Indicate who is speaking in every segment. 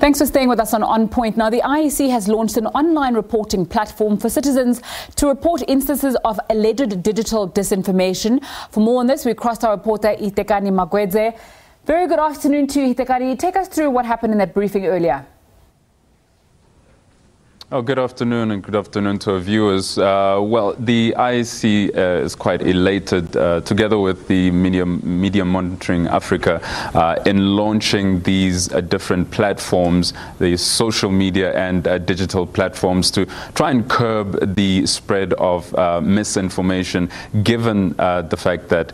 Speaker 1: Thanks for staying with us on Point. Now, the IEC has launched an online reporting platform for citizens to report instances of alleged digital disinformation. For more on this, we crossed our reporter Hitekani Magwedze. Very good afternoon to you, Hitekani. Take us through what happened in that briefing earlier.
Speaker 2: Oh, good afternoon, and good afternoon to our viewers. Well, the IEC is quite elated, together with the Media Monitoring Africa, in launching these different platforms, the social media and digital platforms, to try and curb the spread of misinformation, given the fact that,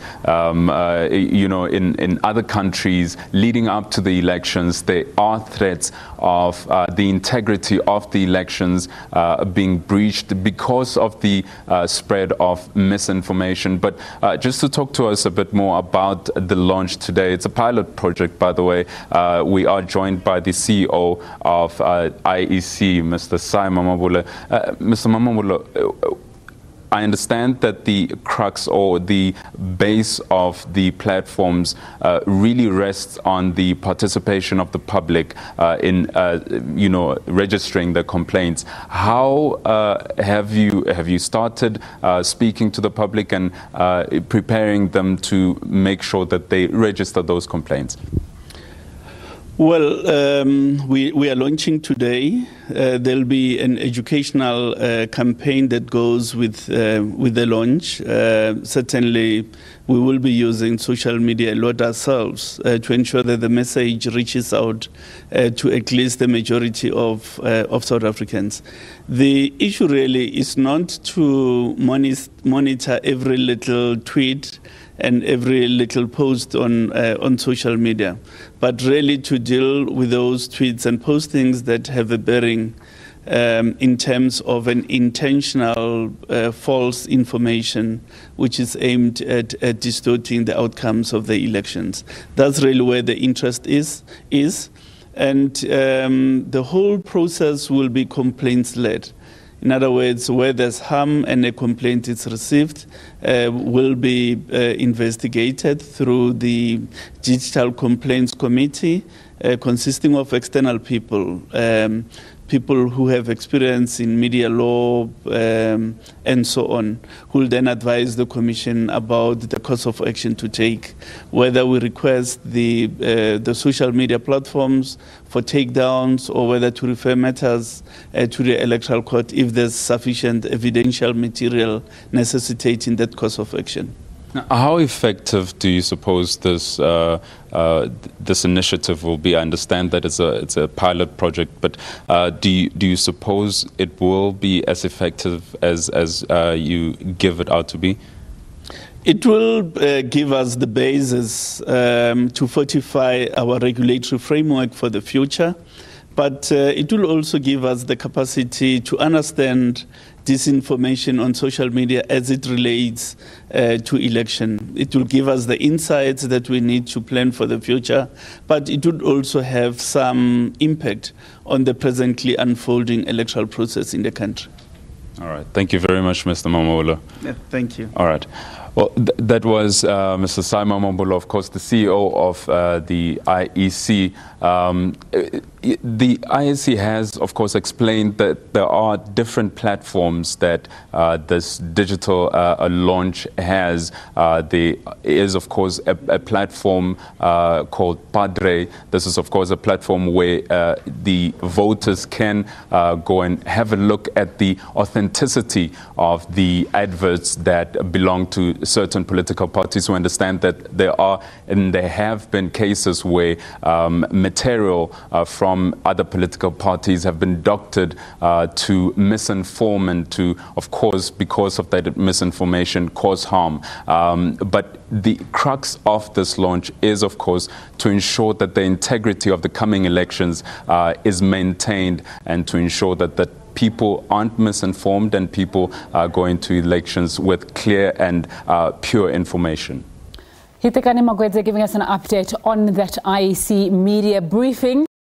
Speaker 2: in other countries leading up to the elections, there are threats of the integrity of the elections being breached because of the spread of misinformation. But just to talk to us a bit more about the launch today, it's a pilot project, by the way. We are joined by the CEO of IEC, Mr. Mamabolo. Mr. Mamabolo, I understand that the crux or the base of the platforms really rests on the participation of the public in, registering the complaints. How have you started speaking to the public and preparing them to make sure that they register those complaints?
Speaker 3: Well, we are launching today. There'll be an educational campaign that goes with the launch. Certainly, we will be using social media a lot ourselves to ensure that the message reaches out to at least the majority of South Africans. The issue really is not to monitor every little tweet and every little post on social media, but really to deal with those tweets and postings that have a bearing in terms of an intentional false information which is aimed at distorting the outcomes of the elections. That's really where the interest is. And the whole process will be complaints-led. In other words, where there's harm and a complaint is received, will be investigated through the Digital Complaints Committee, consisting of external people, people who have experience in media law and so on, who will then advise the Commission about the course of action to take, whether we request the social media platforms for takedowns or whether to refer matters to the Electoral Court if there's sufficient evidential material necessitating that course of action.
Speaker 2: Now, how effective do you suppose this this initiative will be? I understand that it's a pilot project, but do you suppose it will be as effective as you give it out to be?
Speaker 3: It will give us the basis to fortify our regulatory framework for the future, but it will also give us the capacity to understand disinformation on social media as it relates to election. It will give us the insights that we need to plan for the future, but it would also have some impact on the presently unfolding electoral process in the country.
Speaker 2: All right. Thank you very much, Mr. Mamabolo.
Speaker 3: Yeah, thank you.
Speaker 2: All right. Well, that was Mr. Mamabolo, of course, the CEO of the IEC. The IEC has, of course, explained that there are different platforms that this digital launch has. There is, of course, a platform called Padre. This is, of course, a platform where the voters can go and have a look at the authenticity of the adverts that belong to certain political parties. We understand that there are and there have been cases where material from other political parties have been doctored to misinform and to, of course, because of that misinformation, cause harm. But the crux of this launch is, of course, to ensure that the integrity of the coming elections is maintained, and to ensure that people aren't misinformed and people are going to elections with clear and pure information.
Speaker 1: Hitekani Magwedze giving us an update on that IEC media briefing.